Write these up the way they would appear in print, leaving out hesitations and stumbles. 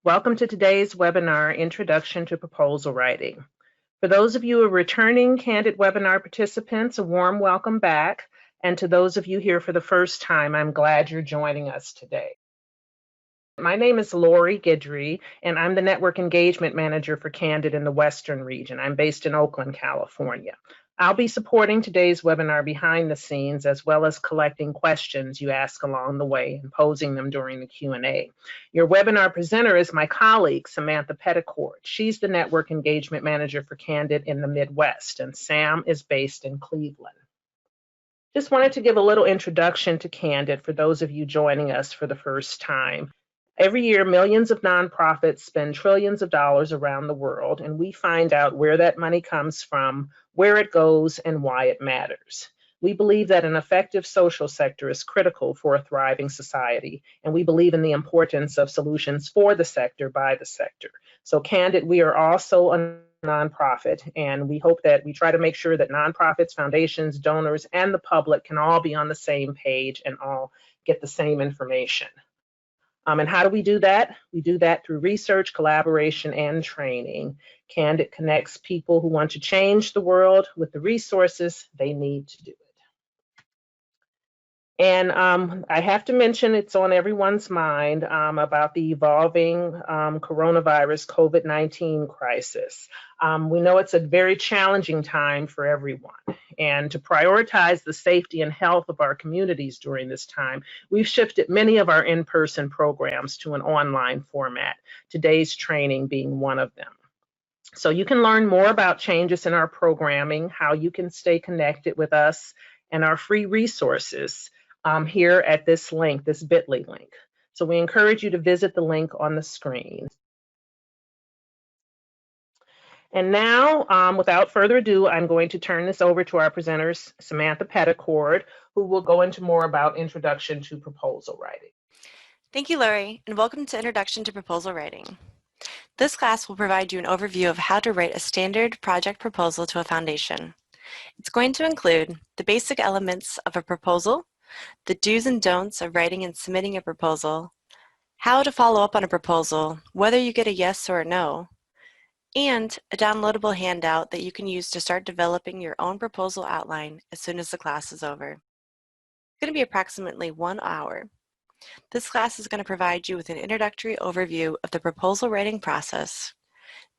Welcome to today's webinar, Introduction to Proposal Writing. For those of you who are returning Candid webinar participants, a warm welcome back. And to those of you here for the first time, I'm glad you're joining us today. My name is Lori Guidry, and I'm the Network Engagement Manager for Candid in the Western region. I'm based in Oakland, California. I'll be supporting today's webinar behind the scenes, as well as collecting questions you ask along the way and posing them during the Q&A. Your webinar presenter is my colleague, Samantha Petticord. She's the Network Engagement Manager for Candid in the Midwest, and Sam is based in Cleveland. Just wanted to give a little introduction to Candid for those of you joining us for the first time. Every year, millions of nonprofits spend trillions of dollars around the world, and we find out where that money comes from, where it goes, and why it matters. We believe that an effective social sector is critical for a thriving society, and we believe in the importance of solutions for the sector by the sector. So Candid, we are also a nonprofit, and we hope that we try to make sure that nonprofits, foundations, donors, and the public can all be on the same page and all get the same information. And how do we do that? We do that through research, collaboration, and training. Candid connects people who want to change the world with the resources they need to do it. And I have to mention, it's on everyone's mind about the evolving coronavirus COVID-19 crisis. We know it's a very challenging time for everyone. And to prioritize the safety and health of our communities during this time, we've shifted many of our in-person programs to an online format, today's training being one of them. So you can learn more about changes in our programming, how you can stay connected with us, and our free resources here at this link, this bit.ly link. So we encourage you to visit the link on the screen. And now, without further ado, I'm going to turn this over to our presenters, Samantha Petticord, who will go into more about Introduction to Proposal Writing. Thank you, Lori, and welcome to Introduction to Proposal Writing. This class will provide you an overview of how to write a standard project proposal to a foundation. It's going to include the basic elements of a proposal, the do's and don'ts of writing and submitting a proposal, how to follow up on a proposal, whether you get a yes or a no, and a downloadable handout that you can use to start developing your own proposal outline as soon as the class is over. It's going to be approximately 1 hour. This class is going to provide you with an introductory overview of the proposal writing process.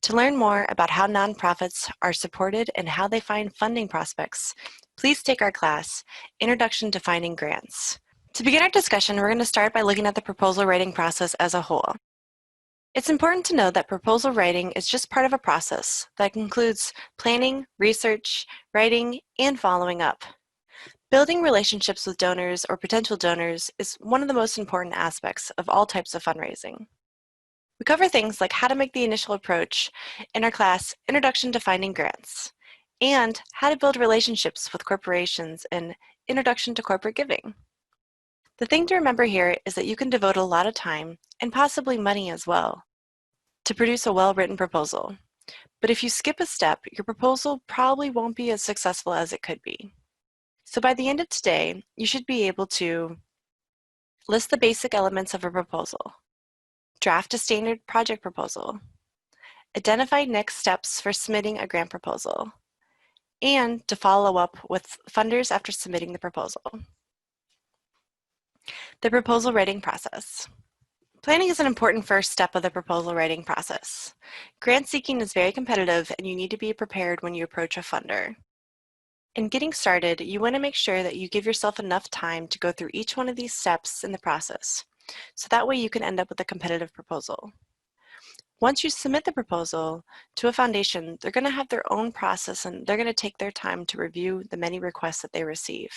To learn more about how nonprofits are supported and how they find funding prospects, please take our class, Introduction to Finding Grants. To begin our discussion, we're going to start by looking at the proposal writing process as a whole. It's important to know that proposal writing is just part of a process that includes planning, research, writing, and following up. Building relationships with donors or potential donors is one of the most important aspects of all types of fundraising. We cover things like how to make the initial approach in our class, Introduction to Finding Grants, and how to build relationships with corporations in Introduction to Corporate Giving. The thing to remember here is that you can devote a lot of time, and possibly money as well, to produce a well-written proposal. But if you skip a step, your proposal probably won't be as successful as it could be. So by the end of today, you should be able to list the basic elements of a proposal, draft a standard project proposal, identify next steps for submitting a grant proposal, and to follow up with funders after submitting the proposal. The proposal writing process. Planning is an important first step of the proposal writing process. Grant seeking is very competitive, and you need to be prepared when you approach a funder. In getting started, you want to make sure that you give yourself enough time to go through each one of these steps in the process, so that way you can end up with a competitive proposal. Once you submit the proposal to a foundation, they're going to have their own process and they're going to take their time to review the many requests that they receive.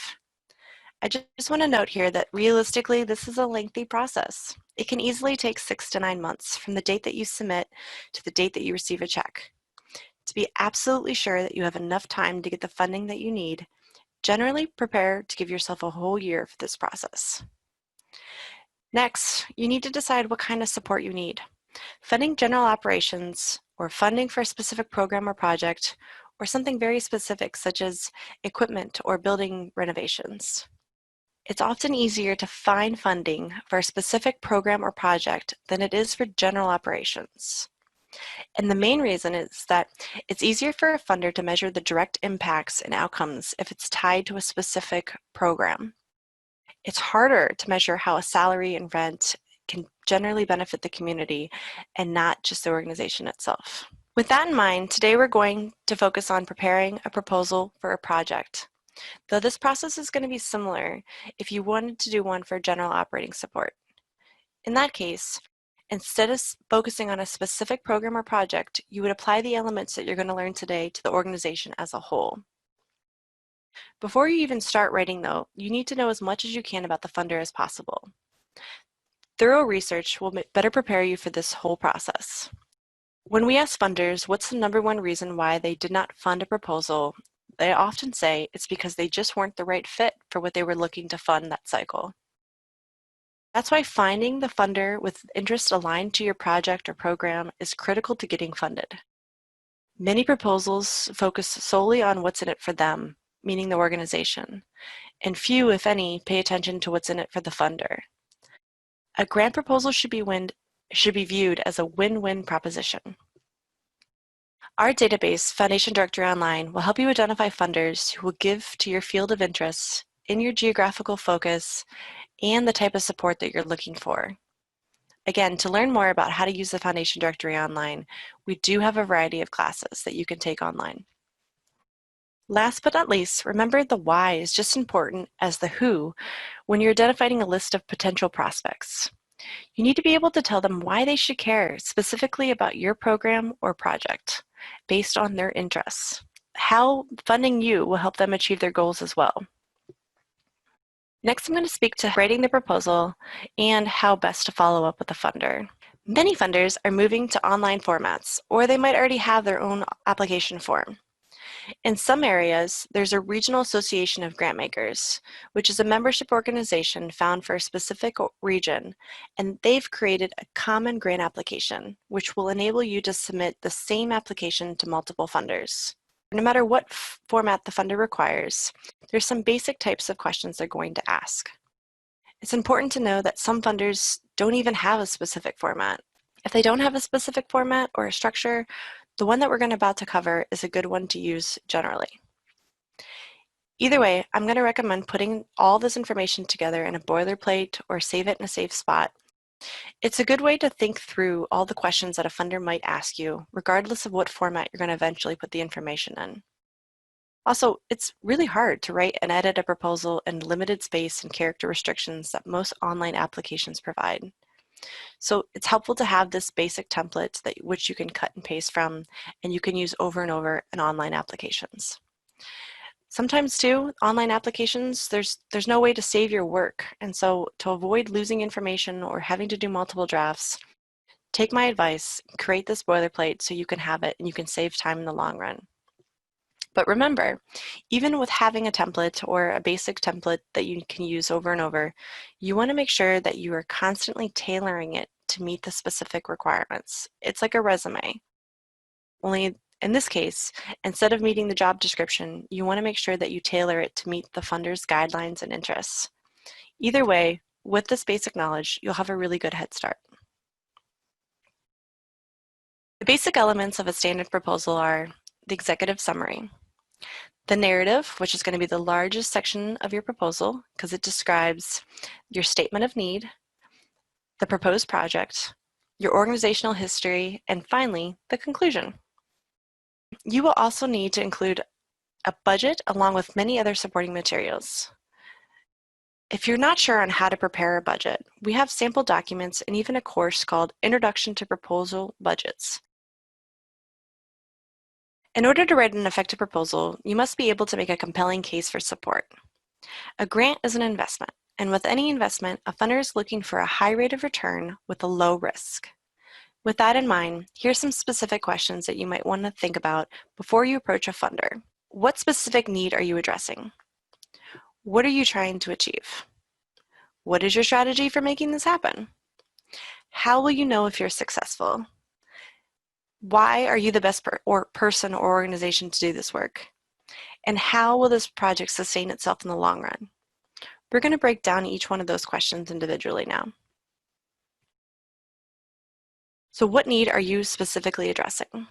I just want to note here that realistically, this is a lengthy process. It can easily take 6 to 9 months from the date that you submit to the date that you receive a check. To be absolutely sure that you have enough time to get the funding that you need, generally prepare to give yourself a whole year for this process. Next, you need to decide what kind of support you need. Funding general operations, or funding for a specific program or project, or something very specific such as equipment or building renovations. It's often easier to find funding for a specific program or project than it is for general operations. And the main reason is that it's easier for a funder to measure the direct impacts and outcomes if it's tied to a specific program. It's harder to measure how a salary and rent can generally benefit the community and not just the organization itself. With that in mind, today we're going to focus on preparing a proposal for a project. Though this process is going to be similar if you wanted to do one for general operating support. In that case, instead of focusing on a specific program or project, you would apply the elements that you're going to learn today to the organization as a whole. Before you even start writing, though, you need to know as much as you can about the funder as possible. Thorough research will better prepare you for this whole process. When we ask funders what's the number one reason why they did not fund a proposal, they often say it's because they just weren't the right fit for what they were looking to fund that cycle. That's why finding the funder with interest aligned to your project or program is critical to getting funded. Many proposals focus solely on what's in it for them, meaning the organization, and few, if any, pay attention to what's in it for the funder. A grant proposal should be viewed as a win-win proposition. Our database, Foundation Directory Online, will help you identify funders who will give to your field of interest, in your geographical focus, and the type of support that you're looking for. Again, to learn more about how to use the Foundation Directory Online, we do have a variety of classes that you can take online. Last but not least, remember the why is just as important as the who when you're identifying a list of potential prospects. You need to be able to tell them why they should care specifically about your program or project based on their interests. How funding you will help them achieve their goals as well. Next, I'm going to speak to writing the proposal and how best to follow up with the funder. Many funders are moving to online formats, or they might already have their own application form. In some areas, there's a regional association of grantmakers, which is a membership organization found for a specific region, and they've created a common grant application, which will enable you to submit the same application to multiple funders. No matter what format the funder requires, there's some basic types of questions they're going to ask. It's important to know that some funders don't even have a specific format. If they don't have a specific format or a structure, the one that we're about to cover is a good one to use generally. Either way, I'm going to recommend putting all this information together in a boilerplate or save it in a safe spot. It's a good way to think through all the questions that a funder might ask you, regardless of what format you're going to eventually put the information in. Also, it's really hard to write and edit a proposal in limited space and character restrictions that most online applications provide. So it's helpful to have this basic template which you can cut and paste from and you can use over and over in online applications. Sometimes too, online applications, there's no way to save your work. And so to avoid losing information or having to do multiple drafts, take my advice, create this boilerplate so you can have it and you can save time in the long run. But remember, even with having a template or a basic template that you can use over and over, you want to make sure that you are constantly tailoring it to meet the specific requirements. It's like a resume. Only in this case, instead of meeting the job description, you want to make sure that you tailor it to meet the funder's guidelines and interests. Either way, with this basic knowledge, you'll have a really good head start. The basic elements of a standard proposal are the executive summary, the narrative, which is going to be the largest section of your proposal because it describes your statement of need, the proposed project, your organizational history, and finally, the conclusion. You will also need to include a budget along with many other supporting materials. If you're not sure on how to prepare a budget, we have sample documents and even a course called Introduction to Proposal Budgets. In order to write an effective proposal, you must be able to make a compelling case for support. A grant is an investment, and with any investment, a funder is looking for a high rate of return with a low risk. With that in mind, here's some specific questions that you might want to think about before you approach a funder. What specific need are you addressing? What are you trying to achieve? What is your strategy for making this happen? How will you know if you're successful? Why are you the best person or organization to do this work? And how will this project sustain itself in the long run? We're going to break down each one of those questions individually now. So what need are you specifically addressing?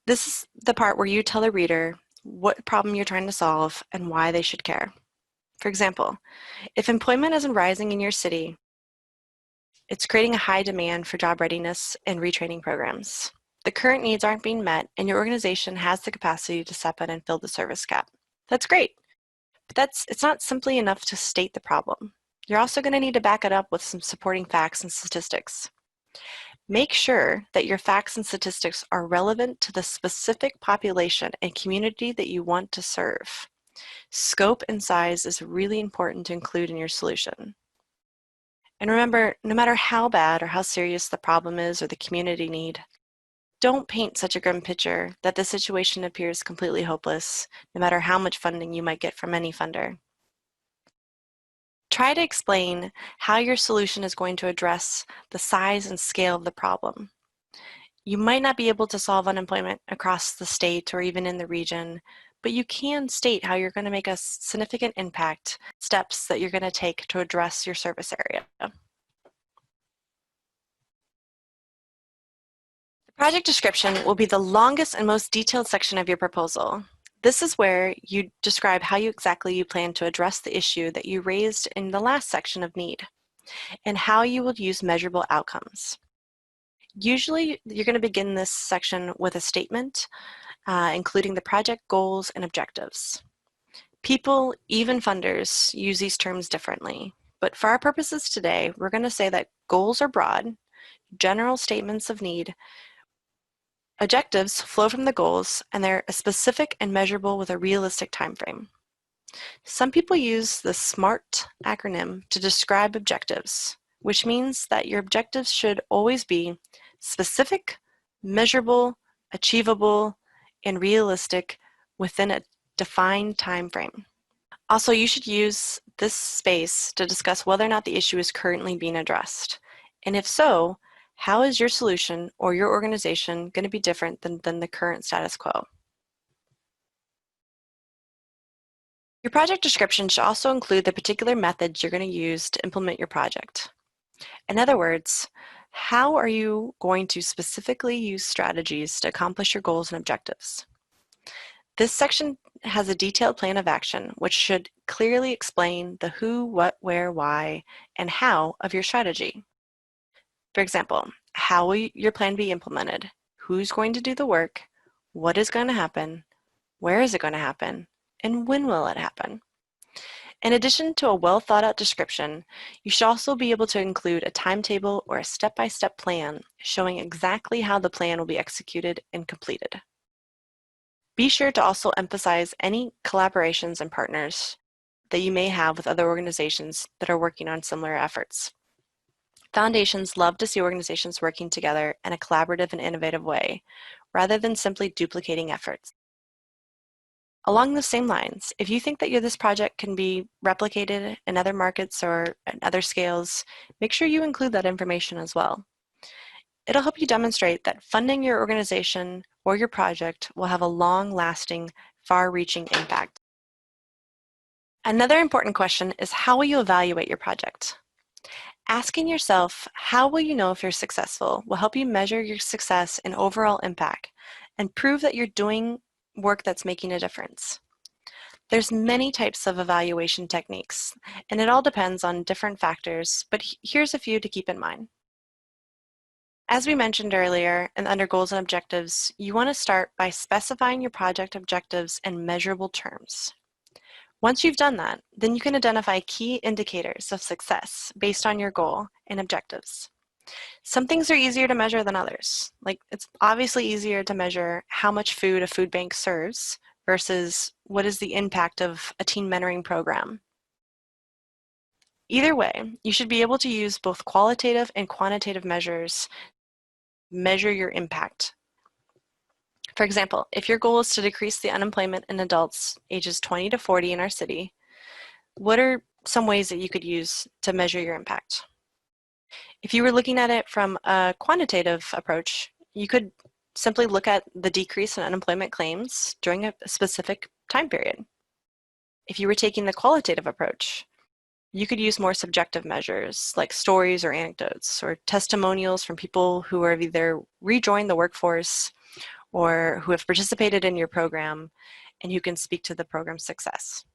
This is the part where you tell the reader what problem you're trying to solve and why they should care. For example, if employment isn't rising in your city, it's creating a high demand for job readiness and retraining programs. The current needs aren't being met, and your organization has the capacity to step in and fill the service gap. That's great, but it's not simply enough to state the problem. You're also going to need to back it up with some supporting facts and statistics. Make sure that your facts and statistics are relevant to the specific population and community that you want to serve. Scope and size is really important to include in your solution. And remember, no matter how bad or how serious the problem is or the community need, don't paint such a grim picture that the situation appears completely hopeless, no matter how much funding you might get from any funder. Try to explain how your solution is going to address the size and scale of the problem. You might not be able to solve unemployment across the state or even in the region, but you can state how you're going to make a significant impact, steps that you're going to take to address your service area. The project description will be the longest and most detailed section of your proposal. This is where you describe how exactly you plan to address the issue that you raised in the last section of need, and how you will use measurable outcomes. Usually, you're going to begin this section with a statement, including the project goals and objectives. People, even funders, use these terms differently, but for our purposes today, we're going to say that goals are broad, general statements of need. Objectives flow from the goals, and they're specific and measurable with a realistic time frame. Some people use the SMART acronym to describe objectives, which means that your objectives should always be specific, measurable, achievable, and realistic within a defined time frame. Also, you should use this space to discuss whether or not the issue is currently being addressed. And if so, how is your solution or your organization going to be different than the current status quo? Your project description should also include the particular methods you're going to use to implement your project. In other words, how are you going to specifically use strategies to accomplish your goals and objectives? This section has a detailed plan of action, which should clearly explain the who, what, where, why, and how of your strategy. For example, how will your plan be implemented? Who's going to do the work? What is going to happen? Where is it going to happen? And when will it happen? In addition to a well thought out description, you should also be able to include a timetable or a step-by-step plan showing exactly how the plan will be executed and completed. Be sure to also emphasize any collaborations and partners that you may have with other organizations that are working on similar efforts. Foundations love to see organizations working together in a collaborative and innovative way, rather than simply duplicating efforts. Along the same lines, if you think that this project can be replicated in other markets or at other scales, make sure you include that information as well. It'll help you demonstrate that funding your organization or your project will have a long-lasting, far-reaching impact. Another important question is, how will you evaluate your project? Asking yourself, how will you know if you're successful, will help you measure your success and overall impact and prove that you're doing work that's making a difference. There's many types of evaluation techniques, and it all depends on different factors, but here's a few to keep in mind. As we mentioned earlier, and under goals and objectives, you want to start by specifying your project objectives in measurable terms. Once you've done that, then you can identify key indicators of success based on your goal and objectives. Some things are easier to measure than others. Like, it's obviously easier to measure how much food a food bank serves versus what is the impact of a teen mentoring program. Either way, you should be able to use both qualitative and quantitative measures to measure your impact. For example, if your goal is to decrease the unemployment in adults ages 20 to 40 in our city, what are some ways that you could use to measure your impact? If you were looking at it from a quantitative approach, you could simply look at the decrease in unemployment claims during a specific time period. If you were taking the qualitative approach, you could use more subjective measures like stories or anecdotes or testimonials from people who have either rejoined the workforce or who have participated in your program and who can speak to the program's success.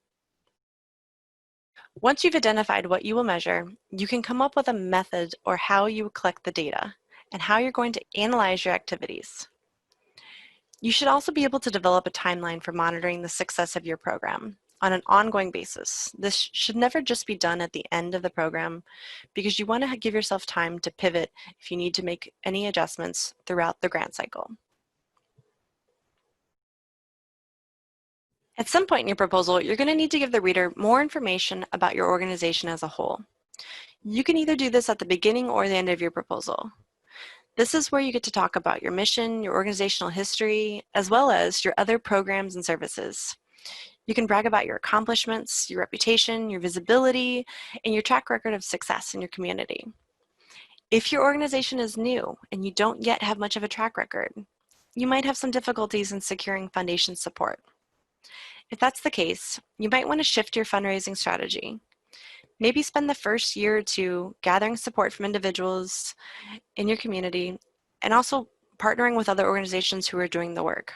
Once you've identified what you will measure, you can come up with a method or how you will collect the data and how you're going to analyze your activities. You should also be able to develop a timeline for monitoring the success of your program on an ongoing basis. This should never just be done at the end of the program because you want to give yourself time to pivot if you need to make any adjustments throughout the grant cycle. At some point in your proposal, you're going to need to give the reader more information about your organization as a whole. You can either do this at the beginning or the end of your proposal. This is where you get to talk about your mission, your organizational history, as well as your other programs and services. You can brag about your accomplishments, your reputation, your visibility, and your track record of success in your community. If your organization is new and you don't yet have much of a track record, you might have some difficulties in securing foundation support. If that's the case, you might want to shift your fundraising strategy. Maybe spend the first year or two gathering support from individuals in your community and also partnering with other organizations who are doing the work.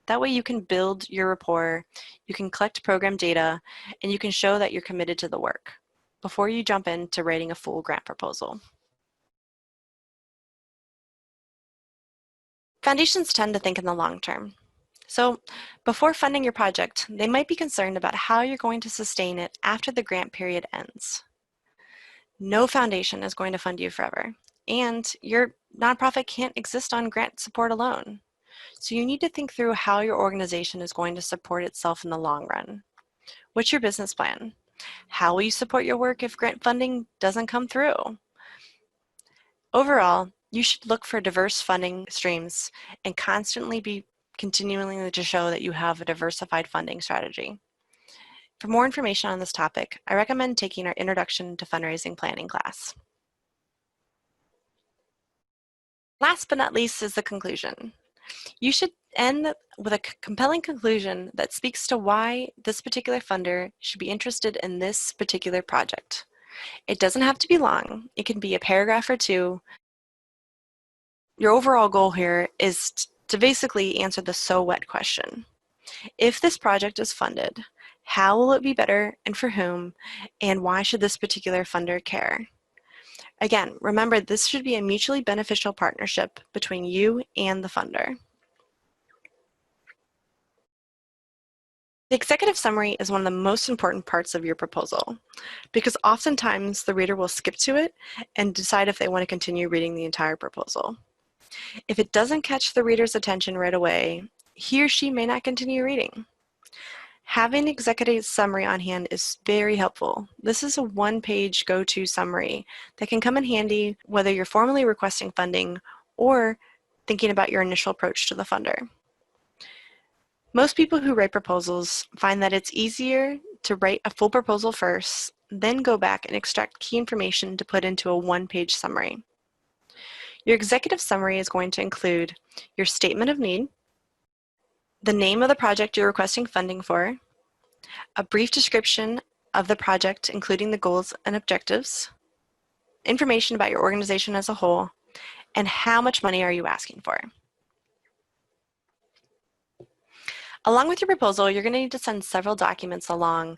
That way you can build your rapport, you can collect program data, and you can show that you're committed to the work before you jump into writing a full grant proposal. Foundations tend to think in the long term. So before funding your project, they might be concerned about how you're going to sustain it after the grant period ends. No foundation is going to fund you forever, and your nonprofit can't exist on grant support alone. So you need to think through how your organization is going to support itself in the long run. What's your business plan? How will you support your work if grant funding doesn't come through? Overall, you should look for diverse funding streams and constantly be continuing to show that you have a diversified funding strategy. For more information on this topic, I recommend taking our Introduction to Fundraising Planning class. Last but not least is the conclusion. You should end with a compelling conclusion that speaks to why this particular funder should be interested in this particular project. It doesn't have to be long. It can be a paragraph or two. Your overall goal here is to basically answer the so what question. If this project is funded, how will it be better and for whom, and why should this particular funder care? Again, remember this should be a mutually beneficial partnership between you and the funder. The executive summary is one of the most important parts of your proposal because oftentimes the reader will skip to it and decide if they want to continue reading the entire proposal. If it doesn't catch the reader's attention right away, he or she may not continue reading. Having an executive summary on hand is very helpful. This is a one-page go-to summary that can come in handy whether you're formally requesting funding or thinking about your initial approach to the funder. Most people who write proposals find that it's easier to write a full proposal first, then go back and extract key information to put into a one-page summary. Your executive summary is going to include your statement of need, the name of the project you're requesting funding for, a brief description of the project including the goals and objectives, information about your organization as a whole, and how much money are you asking for. Along with your proposal, you're going to need to send several documents along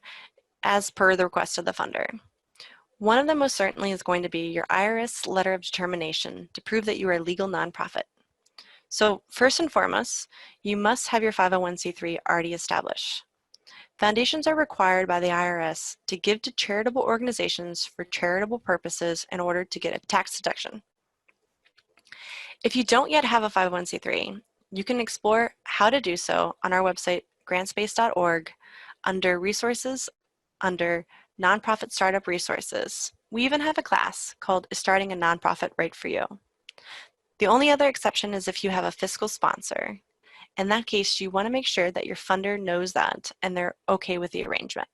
as per the request of the funder. One of them most certainly is going to be your IRS letter of determination to prove that you are a legal nonprofit. So first and foremost, you must have your 501c3 already established. Foundations are required by the IRS to give to charitable organizations for charitable purposes in order to get a tax deduction. If you don't yet have a 501c3, you can explore how to do so on our website, grantspace.org, under Resources, under Nonprofit Startup Resources. We even have a class called Is Starting a Nonprofit Right for You? The only other exception is if you have a fiscal sponsor. In that case, you want to make sure that your funder knows that and they're okay with the arrangement.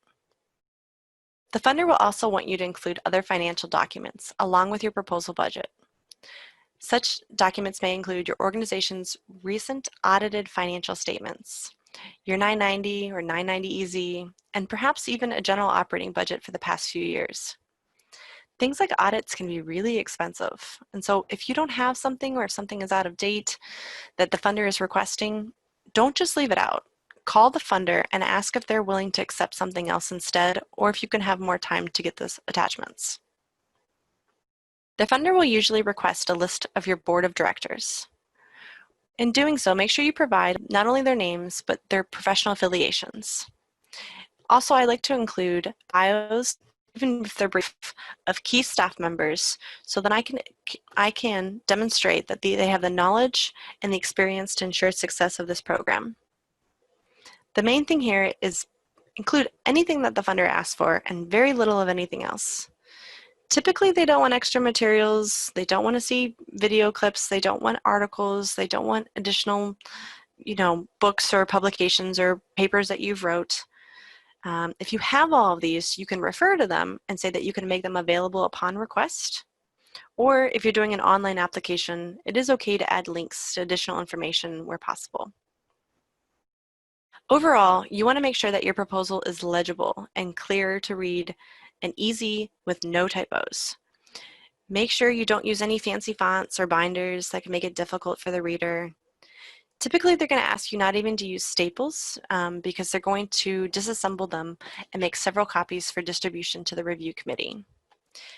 The funder will also want you to include other financial documents along with your proposal budget. Such documents may include your organization's recent audited financial statements, your 990 or 990 easy, and perhaps even a general operating budget for the past few years. Things like audits can be really expensive. And so if you don't have something or if something is out of date that the funder is requesting, don't just leave it out. Call the funder and ask if they're willing to accept something else instead, or if you can have more time to get those attachments. The funder will usually request a list of your board of directors. In doing so, make sure you provide not only their names, but their professional affiliations. Also, I like to include bios, even if they're brief, of key staff members so that I can demonstrate that they have the knowledge and the experience to ensure success of this program. The main thing here is include anything that the funder asks for and very little of anything else. Typically, they don't want extra materials, they don't want to see video clips, they don't want articles, they don't want additional, books or publications or papers that you've wrote. If you have all of these, you can refer to them and say that you can make them available upon request. Or if you're doing an online application, it is okay to add links to additional information where possible. Overall, you want to make sure that your proposal is legible and clear to read and easy with no typos. Make sure you don't use any fancy fonts or binders that can make it difficult for the reader. Typically, they're going to ask you not even to use staples because they're going to disassemble them and make several copies for distribution to the review committee.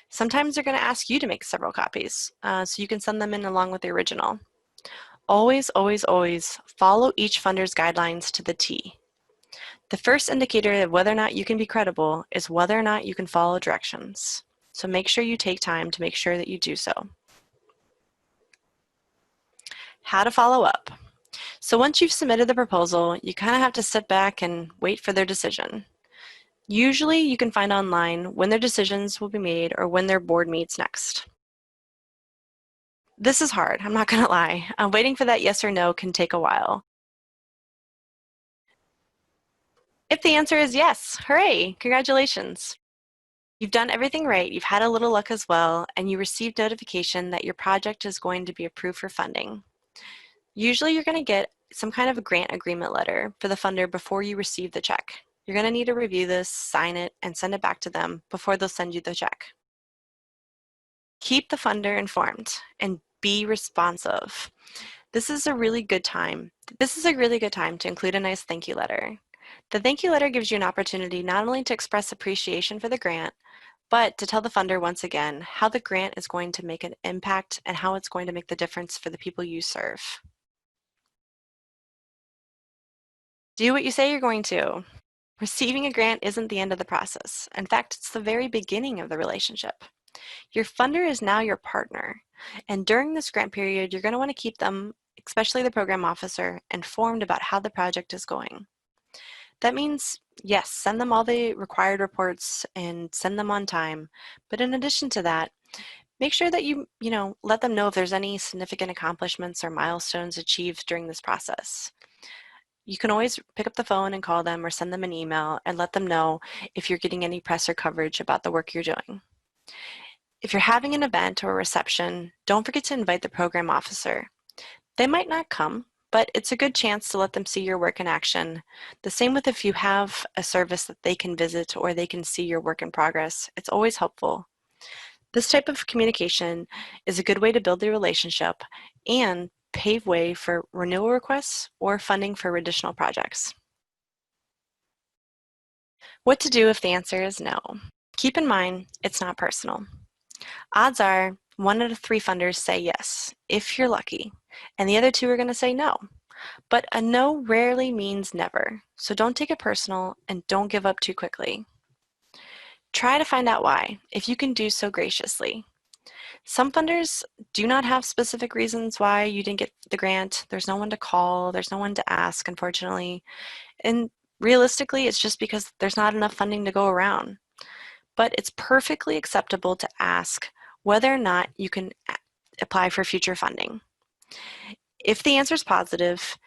Sometimes they're going to ask you to make several copies so you can send them in along with the original. Always, always, always follow each funder's guidelines to the T. The first indicator of whether or not you can be credible is whether or not you can follow directions. So make sure you take time to make sure that you do so. How to follow up. So once you've submitted the proposal, you kind of have to sit back and wait for their decision. Usually you can find online when their decisions will be made or when their board meets next. This is hard, I'm not going to lie. Waiting for that yes or no can take a while. If the answer is yes, hooray, congratulations. You've done everything right, you've had a little luck as well, and you received notification that your project is going to be approved for funding. Usually you're going to get some kind of a grant agreement letter for the funder before you receive the check. You're going to need to review this, sign it, and send it back to them before they'll send you the check. Keep the funder informed and be responsive. This is a really good time. To include a nice thank you letter. The thank you letter gives you an opportunity not only to express appreciation for the grant, but to tell the funder once again how the grant is going to make an impact and how it's going to make the difference for the people you serve. Do what you say you're going to. Receiving a grant isn't the end of the process. In fact, it's the very beginning of the relationship. Your funder is now your partner, and during this grant period, you're going to want to keep them, especially the program officer, informed about how the project is going. That means, yes, send them all the required reports and send them on time, but in addition to that, make sure that you let them know if there's any significant accomplishments or milestones achieved during this process. You can always pick up the phone and call them or send them an email and let them know if you're getting any press or coverage about the work you're doing. If you're having an event or a reception, don't forget to invite the program officer. They might not come, but it's a good chance to let them see your work in action. The same with if you have a service that they can visit or they can see your work in progress. It's always helpful. This type of communication is a good way to build the relationship and pave way for renewal requests or funding for additional projects. What to do if the answer is no? Keep in mind, it's not personal. Odds are 1 out of 3 funders say yes, if you're lucky, and the other 2 are going to say no. But a no rarely means never, so don't take it personal and don't give up too quickly. Try to find out why, if you can do so graciously. Some funders do not have specific reasons why you didn't get the grant. There's no one to call, there's no one to ask, unfortunately. And realistically, it's just because there's not enough funding to go around. But it's perfectly acceptable to ask whether or not you can apply for future funding. If the answer is positive,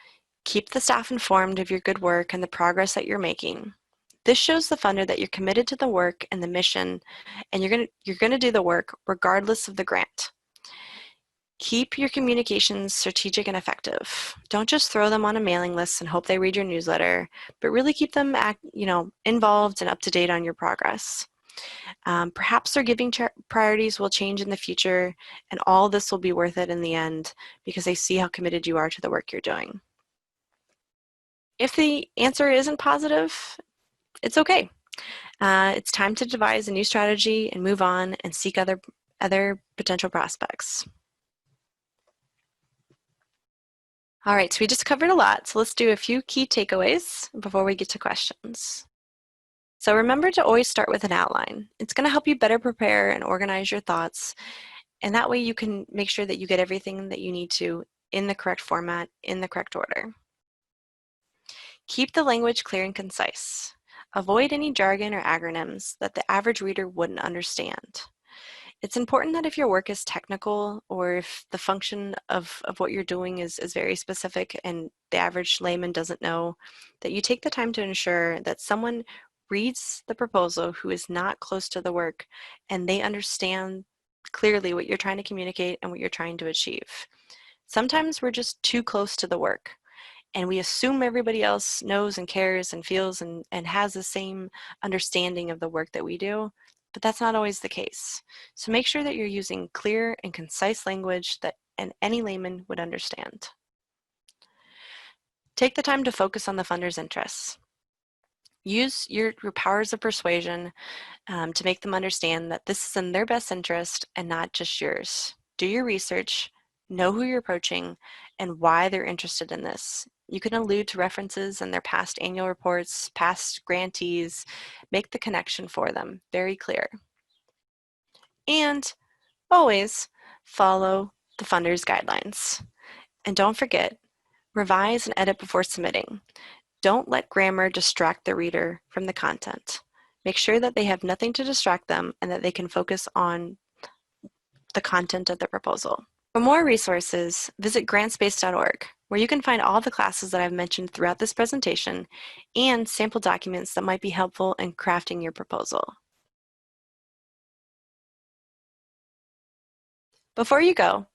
keep the staff informed of your good work and the progress that you're making. This shows the funder that you're committed to the work and the mission, and you're going to do the work regardless of the grant. Keep your communications strategic and effective. Don't just throw them on a mailing list and hope they read your newsletter, but really keep them involved and up to date on your progress. Perhaps their giving priorities will change in the future, and all this will be worth it in the end because they see how committed you are to the work you're doing. If the answer isn't positive, it's okay. It's time to devise a new strategy and move on and seek other potential prospects. All right, so we just covered a lot, so let's do a few key takeaways before we get to questions. So remember to always start with an outline. It's going to help you better prepare and organize your thoughts, and that way you can make sure that you get everything that you need to in the correct format, in the correct order. Keep the language clear and concise. Avoid any jargon or acronyms that the average reader wouldn't understand. It's important that if your work is technical or if the function of what you're doing is very specific and the average layman doesn't know, that you take the time to ensure that someone reads the proposal who is not close to the work and they understand clearly what you're trying to communicate and what you're trying to achieve. Sometimes we're just too close to the work and we assume everybody else knows and cares and feels and has the same understanding of the work that we do. But that's not always the case. So make sure that you're using clear and concise language that any layman would understand. Take the time to focus on the funder's interests. Use your powers of persuasion to make them understand that this is in their best interest and not just yours. Do your research, know who you're approaching, and why they're interested in this. You can allude to references in their past annual reports, past grantees, make the connection for them very clear. And always follow the funder's guidelines. And don't forget, revise and edit before submitting. Don't let grammar distract the reader from the content. Make sure that they have nothing to distract them and that they can focus on the content of the proposal. For more resources, visit grantspace.org, where you can find all the classes that I've mentioned throughout this presentation and sample documents that might be helpful in crafting your proposal. Before you go,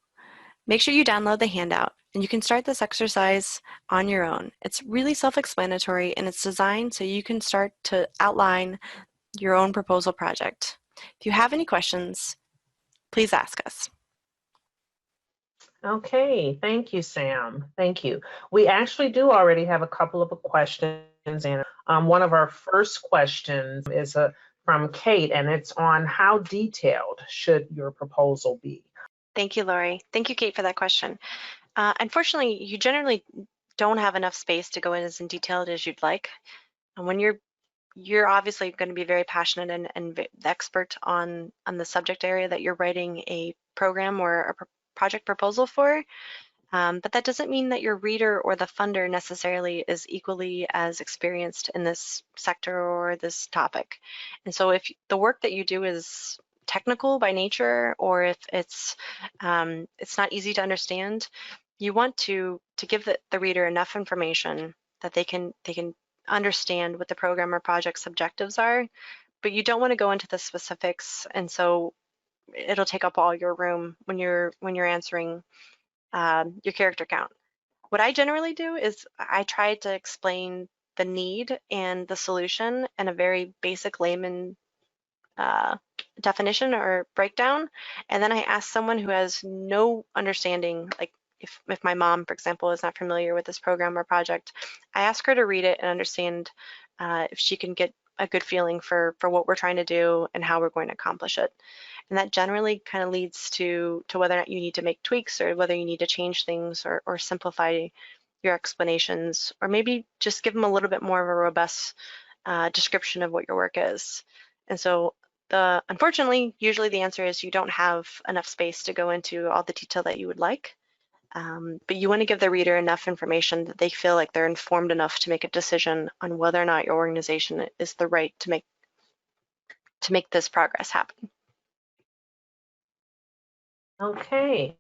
make sure you download the handout and you can start this exercise on your own. It's really self-explanatory and it's designed so you can start to outline your own proposal project. If you have any questions, please ask us. Okay, thank you, Sam. Thank you. We actually do already have a couple of questions, and one of our first questions is from Kate, and it's on how detailed should your proposal be? Thank you, Lori. Thank you, Kate, for that question. Unfortunately, you generally don't have enough space to go in as in detailed as you'd like. And when you're obviously going to be very passionate and the expert on the subject area that you're writing a program or a project proposal for, but that doesn't mean that your reader or the funder necessarily is equally as experienced in this sector or this topic. And so if the work that you do is technical by nature, or if it's not easy to understand, you want to give the reader enough information that they can understand what the program or project's objectives are, but you don't want to go into the specifics, and so it'll take up all your room when you're answering your character count. What I generally do is I try to explain the need and the solution in a very basic layman definition or breakdown, and then I ask someone who has no understanding, like if my mom, for example, is not familiar with this program or project, I ask her to read it and understand if she can get a good feeling for what we're trying to do and how we're going to accomplish it. And that generally kind of leads to whether or not you need to make tweaks or whether you need to change things or simplify your explanations, or maybe just give them a little bit more of a robust description of what your work is. And so unfortunately, usually the answer is you don't have enough space to go into all the detail that you would like, but you want to give the reader enough information that they feel like they're informed enough to make a decision on whether or not your organization is the right to make this progress happen. Okay.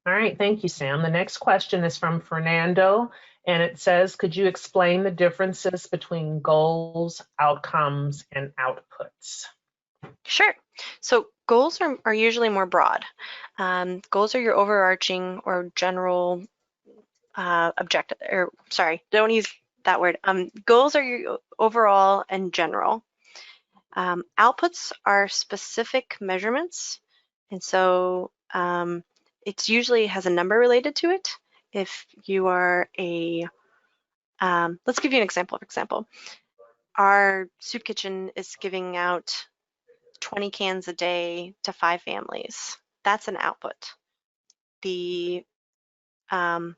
All right, thank you, Sam. The next question is from Fernando, and it says, could you explain the differences between goals, outcomes, and outputs? Sure. So goals are usually more broad. Goals are your overarching or general objective, or sorry, don't use that word. Goals are your overall and general. Outputs are specific measurements, and so it usually has a number related to it. If you are let's give you an example. For example, our soup kitchen is giving out 20 cans a day to 5 families. That's an output. The um,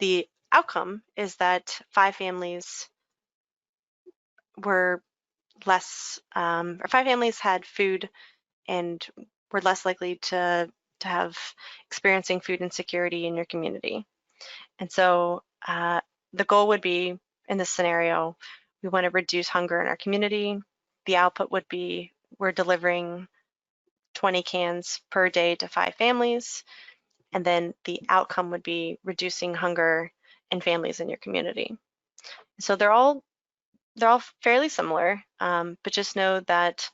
the outcome is that 5 families were or 5 families had food and were less likely to have experiencing food insecurity in your community. And so the goal would be, in this scenario, we want to reduce hunger in our community. The output would be we're delivering 20 cans per day to 5 families, and then the outcome would be reducing hunger in families in your community. So they're all fairly similar, but just know that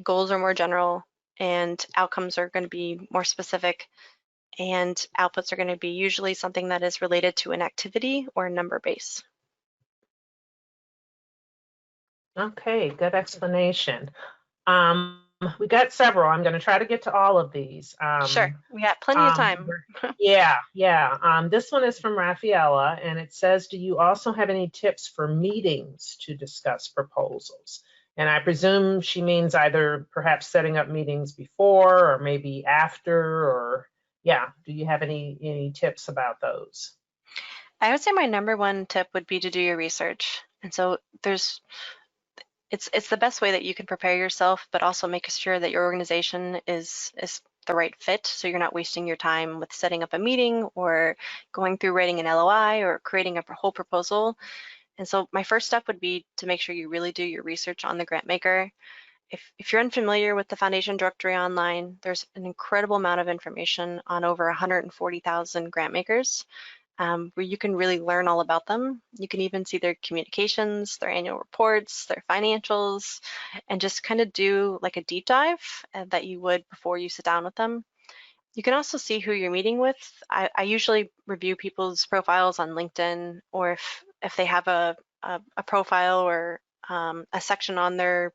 goals are more general and outcomes are going to be more specific, and outputs are going to be usually something that is related to an activity or a number base. Okay, good explanation. We got several. I'm going to try to get to all of these. Sure, we got plenty of time. Yeah. This one is from Rafaela, and it says, do you also have any tips for meetings to discuss proposals? And I presume she means either perhaps setting up meetings before or maybe after, or yeah, do you have any tips about those? I would say my number one tip would be to do your research. And so it's the best way that you can prepare yourself, but also make sure that your organization is the right fit, so you're not wasting your time with setting up a meeting or going through writing an LOI or creating a whole proposal. And so my first step would be to make sure you really do your research on the grant maker. If you're unfamiliar with the Foundation Directory online, there's an incredible amount of information on over 140,000 grant makers, where you can really learn all about them. You can even see their communications, their annual reports, their financials, and just kind of do like a deep dive that you would before you sit down with them. You can also see who you're meeting with. I usually review people's profiles on LinkedIn, or if they have a profile or a section on their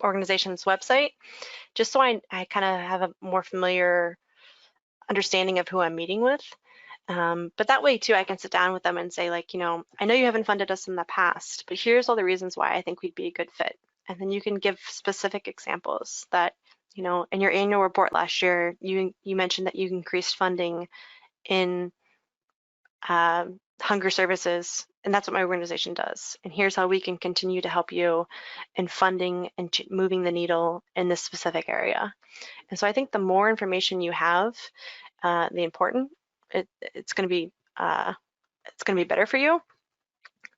organization's website, just so I kind of have a more familiar understanding of who I'm meeting with. But that way too, I can sit down with them and say, like, I know you haven't funded us in the past, but here's all the reasons why I think we'd be a good fit. And then you can give specific examples that, in your annual report last year, you mentioned that you increased funding in hunger services, and that's what my organization does. And here's how we can continue to help you in funding and moving the needle in this specific area. And so I think the more information you have, the important, it's going to be better for you.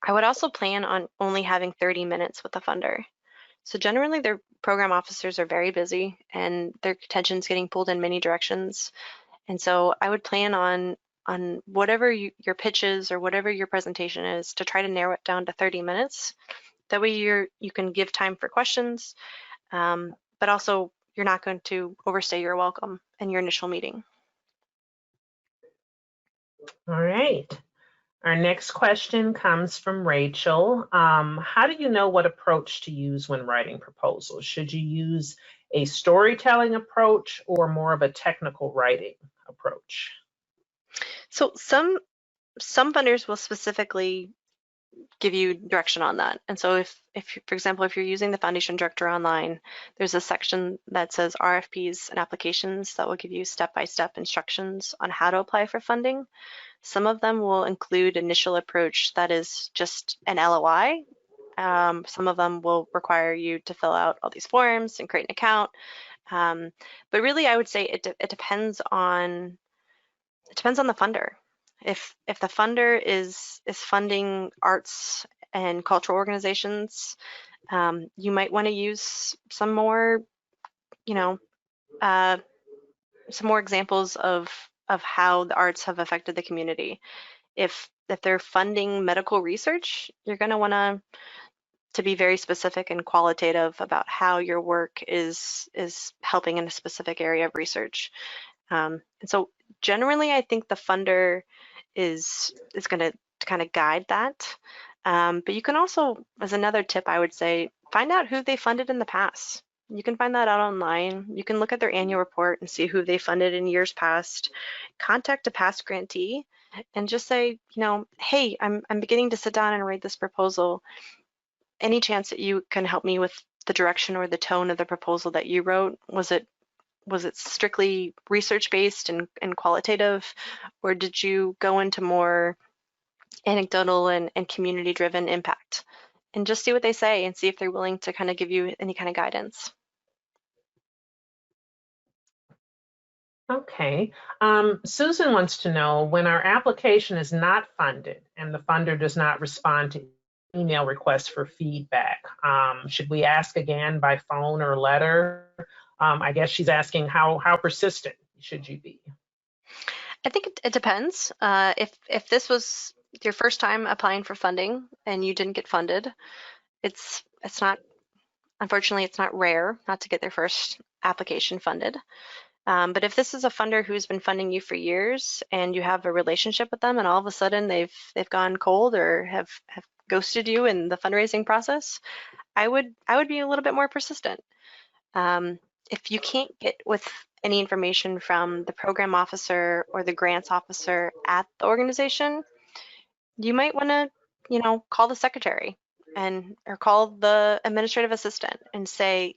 I would also plan on only having 30 minutes with the funder. So generally their program officers are very busy and their attention's getting pulled in many directions. And so I would plan on whatever your pitch is or whatever your presentation is, to try to narrow it down to 30 minutes. That way you can give time for questions, but also you're not going to overstay your welcome in your initial meeting. All right. Our next question comes from Rachel. How do you know what approach to use when writing proposals? Should you use a storytelling approach or more of a technical writing approach? So some funders will specifically give you direction on that. And so if for example, if you're using the Foundation Directory online, there's a section that says RFPs and applications that will give you step-by-step instructions on how to apply for funding. Some of them will include initial approach that is just an LOI. Some of them will require you to fill out all these forms and create an account. But really, I would say it depends on the funder. If the funder is funding arts and cultural organizations, you might want to use some more, some more examples of how the arts have affected the community. If they're funding medical research, you're going to want to to be very specific and qualitative about how your work is helping in a specific area of research. And so generally, I think the funder is going to kind of guide that. But you can also, as another tip, I would say, find out who they funded in the past. You can find that out online. You can look at their annual report and see who they funded in years past. Contact a past grantee and just say, hey, I'm beginning to sit down and write this proposal. Any chance that you can help me with the direction or the tone of the proposal that you wrote? Was it strictly research-based and qualitative, or did you go into more anecdotal and community-driven impact? And just see what they say and see if they're willing to kind of give you any kind of guidance. Okay. Susan wants to know, when our application is not funded and the funder does not respond to email requests for feedback, should we ask again by phone or letter? I guess she's asking how persistent should you be? I think it depends. If this was your first time applying for funding and you didn't get funded, it's not, unfortunately, it's not rare not to get their first application funded. But if this is a funder who's been funding you for years and you have a relationship with them and all of a sudden they've gone cold or have ghosted you in the fundraising process, I would be a little bit more persistent. If you can't get with any information from the program officer or the grants officer at the organization, you might want to, call the secretary or call the administrative assistant and say,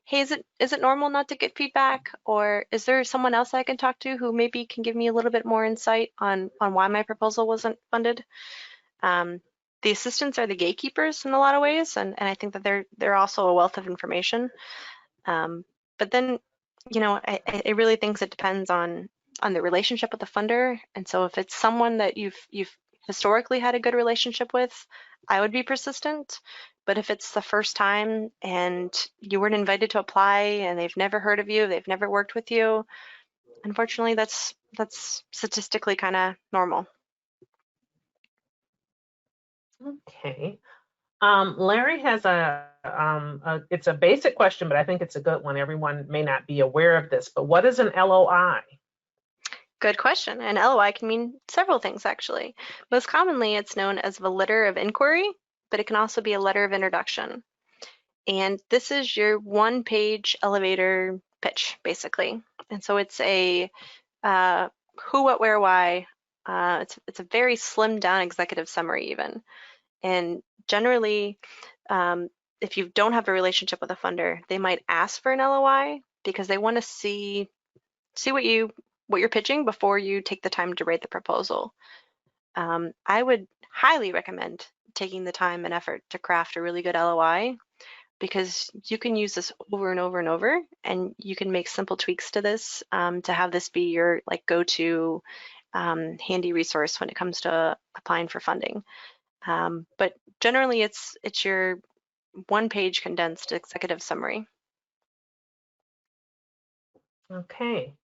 hey, is it normal not to get feedback, or is there someone else I can talk to who maybe can give me a little bit more insight on why my proposal wasn't funded? The assistants are the gatekeepers in a lot of ways, and I think that they're also a wealth of information. But then, I really think it depends on the relationship with the funder. And so if it's someone that you've historically had a good relationship with, I would be persistent. But if it's the first time and you weren't invited to apply and they've never heard of you, they've never worked with you, unfortunately, that's statistically kind of normal. Okay. Larry has it's a basic question, but I think it's a good one. Everyone may not be aware of this, but what is an LOI? Good question. An LOI can mean several things, actually. Most commonly, it's known as a letter of inquiry, but it can also be a letter of introduction. And this is your one-page elevator pitch, basically. And so it's a who, what, where, why. It's a very slimmed down executive summary even. And generally, if you don't have a relationship with a funder, they might ask for an LOI because they want to see what you're pitching before you take the time to write the proposal. I would highly recommend taking the time and effort to craft a really good LOI, because you can use this over and over and over, and you can make simple tweaks to this to have this be your go-to handy resource when it comes to applying for funding. But generally, it's your one-page condensed executive summary. Okay.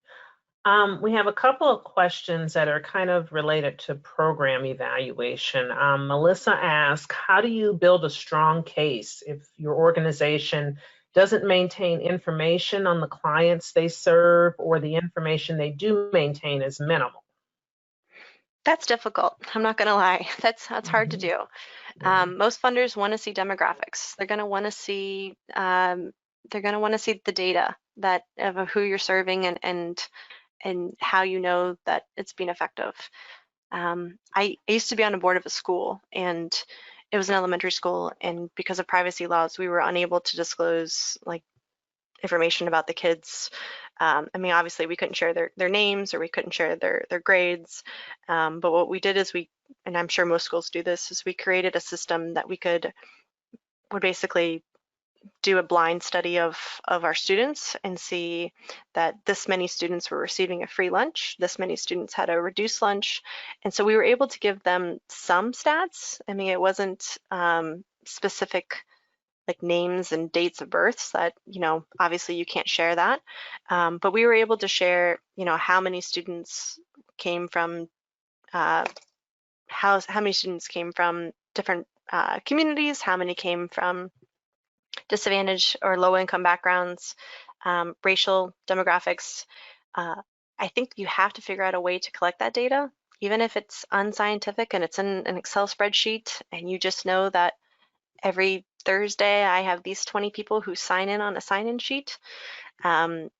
We have a couple of questions that are kind of related to program evaluation. Melissa asked, how do you build a strong case if your organization doesn't maintain information on the clients they serve, or the information they do maintain is minimal? That's difficult. I'm not going to lie. That's hard to do. Most funders want to see demographics. They're going to want to see the data of who you're serving and how you know that it's been effective. I used to be on a board of a school, and it was an elementary school, and because of privacy laws, we were unable to disclose information about the kids. Obviously we couldn't share their names, or we couldn't share their grades. But what we did is and I'm sure most schools do this, is we created a system that would basically do a blind study of our students and see that this many students were receiving a free lunch, this many students had a reduced lunch. And so we were able to give them some stats. It wasn't specific names and dates of births that, obviously you can't share that. But we were able to share, how many students came from, how many students came from different communities, how many came from disadvantaged or low-income backgrounds, racial demographics. I think you have to figure out a way to collect that data, even if it's unscientific and it's in an Excel spreadsheet, and you just know that every Thursday I have these 20 people who sign in on a sign-in sheet. Knowing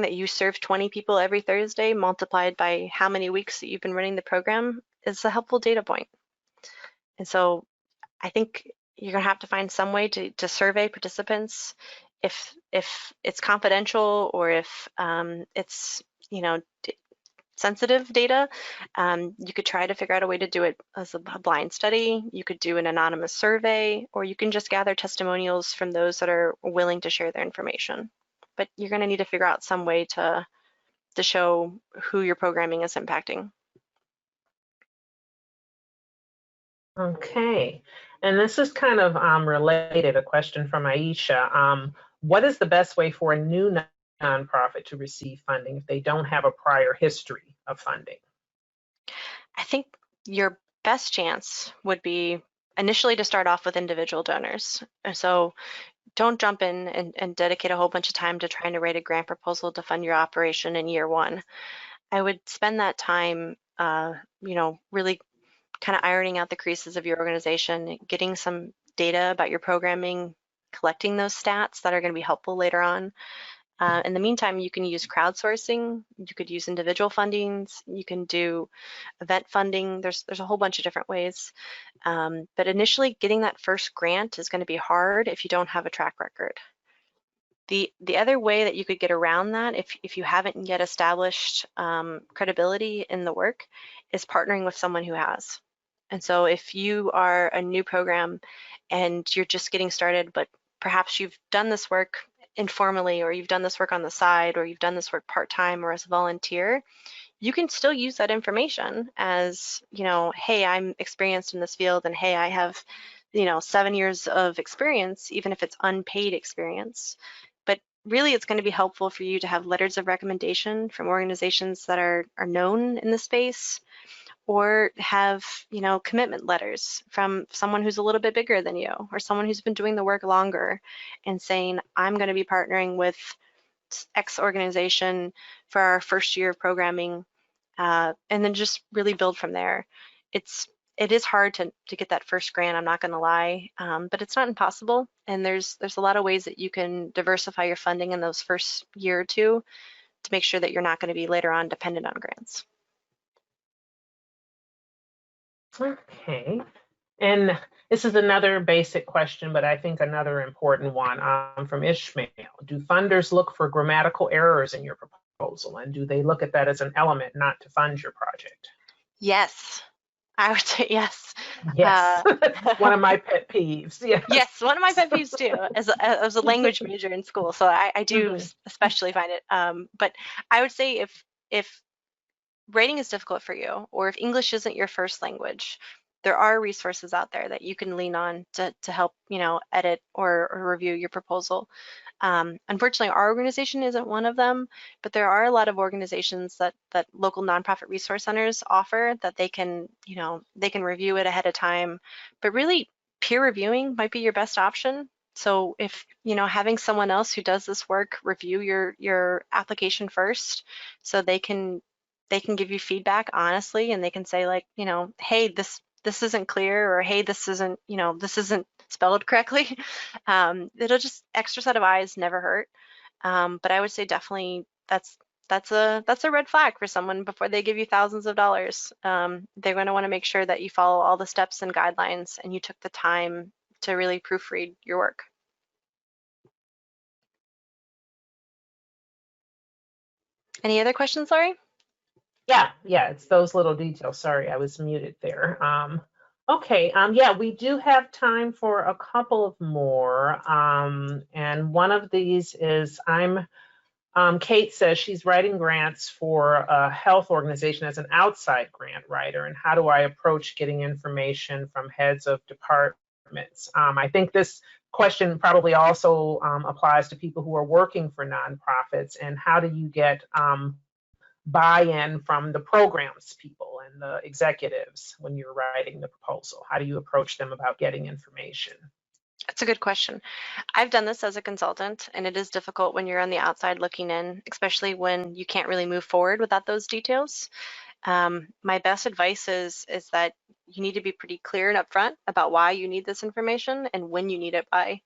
that you serve 20 people every Thursday multiplied by how many weeks that you've been running the program is a helpful data point. And so I think you're going to have to find some way to survey participants if it's confidential or if it's sensitive data. You could try to figure out a way to do it as a blind study. You could do an anonymous survey, or you can just gather testimonials from those that are willing to share their information. But you're going to need to figure out some way to show who your programming is impacting. Okay, and this is kind of related, a question from Aisha. What is the best way for a new nonprofit to receive funding if they don't have a prior history of funding? I think your best chance would be initially to start off with individual donors. So don't jump in and dedicate a whole bunch of time to trying to write a grant proposal to fund your operation in year one. I would spend that time, really kind of ironing out the creases of your organization, getting some data about your programming, collecting those stats that are going to be helpful later on. In the meantime, you can use crowdsourcing, you could use individual fundings, you can do event funding. There's a whole bunch of different ways. But initially, getting that first grant is going to be hard if you don't have a track record. The other way that you could get around that, if you haven't yet established credibility in the work, is partnering with someone who has. And so if you are a new program and you're just getting started, but perhaps you've done this work informally, or you've done this work on the side, or you've done this work part-time or as a volunteer, you can still use that information as, hey, I'm experienced in this field, and hey, I have 7 years of experience, even if it's unpaid experience. But really, it's going to be helpful for you to have letters of recommendation from organizations that are known in the space, or have commitment letters from someone who's a little bit bigger than you, or someone who's been doing the work longer, and saying, I'm going to be partnering with X organization for our first year of programming, and then just really build from there. It is hard to get that first grant, I'm not going to lie, but it's not impossible. And there's a lot of ways that you can diversify your funding in those first year or two to make sure that you're not going to be later on dependent on grants. Okay, and this is another basic question, but I think another important one from Ishmael. Do funders look for grammatical errors in your proposal, and do they look at that as an element not to fund your project? Yes, I would say yes. Yes, one of my pet peeves. Yes. Yes, one of my pet peeves too, as a language major in school, so I do especially find it. But I would say if writing is difficult for you, or if English isn't your first language, there are resources out there that you can lean on to help edit or review your proposal. Unfortunately, our organization isn't one of them, but there are a lot of organizations that local nonprofit resource centers offer that they can review it ahead of time. But really, peer reviewing might be your best option. So if having someone else who does this work review your application first, so they can give you feedback honestly, and they can say, like, hey, this isn't clear, or hey, this isn't spelled correctly. It'll just, extra set of eyes never hurt. But I would say definitely that's a red flag for someone before they give you thousands of dollars. They're going to want to make sure that you follow all the steps and guidelines, and you took the time to really proofread your work. Any other questions, Laurie? Yeah, it's those little details. Sorry, I was muted there. Okay, yeah, we do have time for a couple of more. And one of these is Kate says she's writing grants for a health organization as an outside grant writer, and how do I approach getting information from heads of departments? I think this question probably also applies to people who are working for nonprofits, and how do you get buy-in from the programs people? and the executives when you're writing the proposal? How do you approach them about getting information? That's a good question. I've done this as a consultant, and it is difficult when you're on the outside looking in, especially when you can't really move forward without those details. My best advice is that you need to be pretty clear and upfront about why you need this information and when you need it by.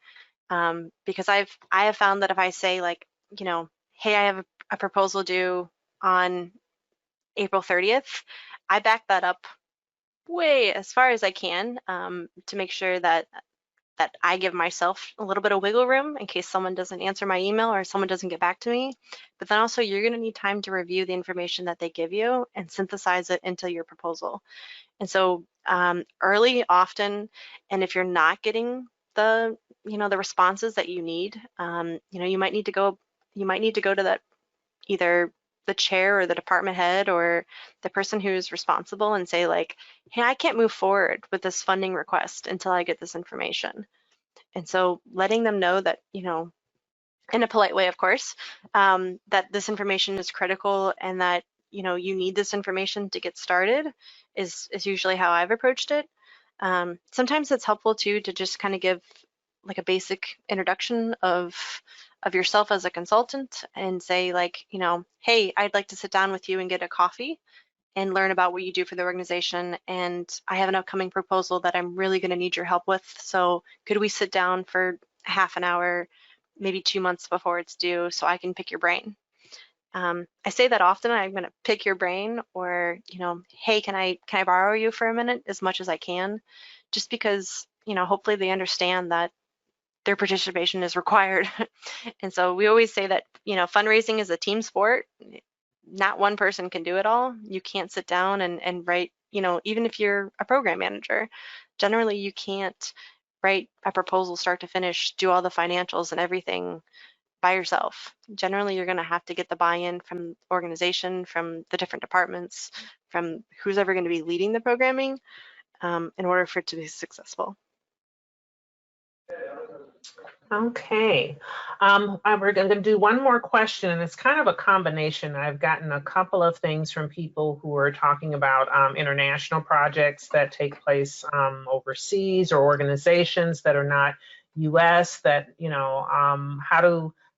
Because I have found that if I say, like, hey, I have a proposal due on April 30th, I back that up way as far as I can, to make sure that I give myself a little bit of wiggle room in case someone doesn't answer my email or someone doesn't get back to me. But then also you're going to need time to review the information that they give you and synthesize it into your proposal. And so early, often, and if you're not getting the responses that you need, you might need to go to that, either the chair or the department head or the person who's responsible, and say, like, hey, I can't move forward with this funding request until I get this information. And so letting them know that, in a polite way, of course, that this information is critical and that, you need this information to get started is usually how I've approached it. Sometimes it's helpful too to just kind of give like a basic introduction of yourself as a consultant and say, like, hey, I'd like to sit down with you and get a coffee and learn about what you do for the organization. And I have an upcoming proposal that I'm really going to need your help with. So could we sit down for half an hour, maybe 2 months before it's due, so I can pick your brain? I say that often. I'm going to pick your brain, or, hey, can I borrow you for a minute, as much as I can, just because, hopefully they understand that their participation is required. And so we always say that, fundraising is a team sport. Not one person can do it all. You can't sit down and write, even if you're a program manager, generally you can't write a proposal start to finish, do all the financials and everything by yourself. Generally, you're going to have to get the buy-in from the organization, from the different departments, from who's ever going to be leading the programming, in order for it to be successful. Okay, we're going to do one more question, and it's kind of a combination. I've gotten a couple of things from people who are talking about international projects that take place overseas, or organizations that are not U.S. That,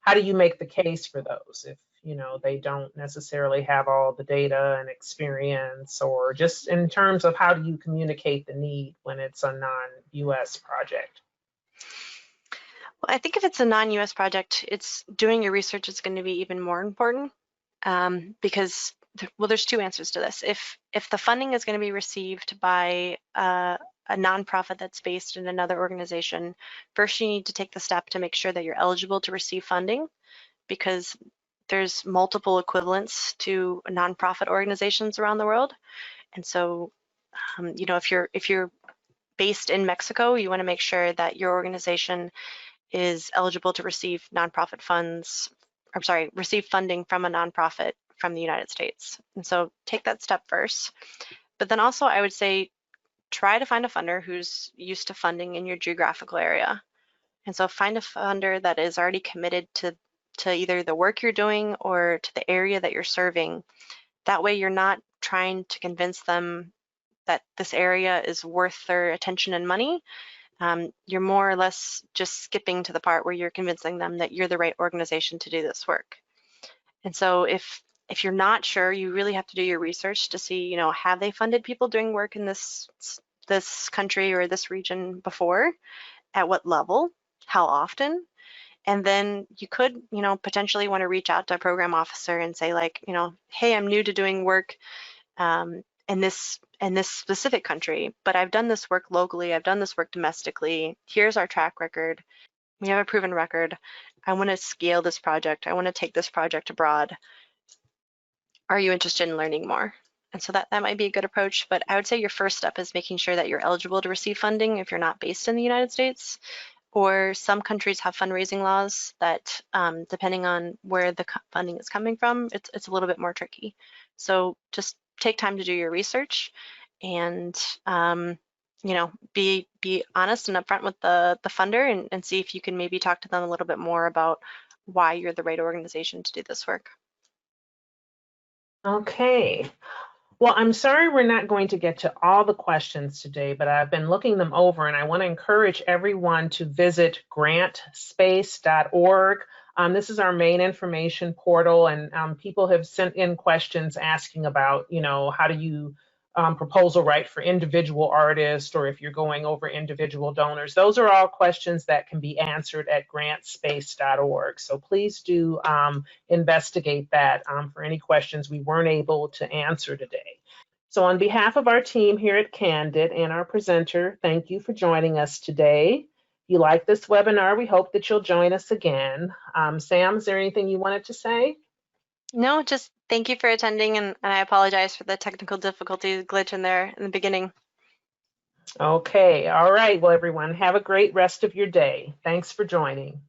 how do you make the case for those if they don't necessarily have all the data and experience, or just in terms of how do you communicate the need when it's a non-U.S. project? Well, I think if it's a non-US project, it's doing your research is going to be even more important, because, well, there's two answers to this. If the funding is going to be received by a nonprofit that's based in another organization, first you need to take the step to make sure that you're eligible to receive funding, because there's multiple equivalents to nonprofit organizations around the world. And so, if you're based in Mexico, you want to make sure that your organization is eligible to receive nonprofit funds, receive funding from a nonprofit from the United States. And so take that step first. But then also I would say, try to find a funder who's used to funding in your geographical area. And so find a funder that is already committed to either the work you're doing or to the area that you're serving. That way you're not trying to convince them that this area is worth their attention and money. You're more or less just skipping to the part where you're convincing them that you're the right organization to do this work. And so if you're not sure, you really have to do your research to see, have they funded people doing work in this country or this region before? At what level? How often? And then you could, potentially want to reach out to a program officer and say, like, hey, I'm new to doing work in this specific country, but I've done this work locally, I've done this work domestically. Here's our track record. We have a proven record. I want to scale this project. I want to take this project abroad. Are you interested in learning more? And so that might be a good approach, but I would say your first step is making sure that you're eligible to receive funding if you're not based in the United States. Or some countries have fundraising laws that, depending on where the funding is coming from, it's a little bit more tricky. So just take time to do your research, and be honest and upfront with the funder, and see if you can maybe talk to them a little bit more about why you're the right organization to do this work. Okay. Well, I'm sorry we're not going to get to all the questions today, but I've been looking them over and I want to encourage everyone to visit grantspace.org. This is our main information portal, and people have sent in questions asking about, how do you proposal write for individual artists, or if you're going over individual donors. Those are all questions that can be answered at grantspace.org. So please do investigate that for any questions we weren't able to answer today. So on behalf of our team here at Candid and our presenter, thank you for joining us today. If you like this webinar, we hope that you'll join us again. Sam, is there anything you wanted to say? No, just thank you for attending, and I apologize for the technical difficulties glitch in there in the beginning. Okay, all right. Well, everyone, have a great rest of your day. Thanks for joining.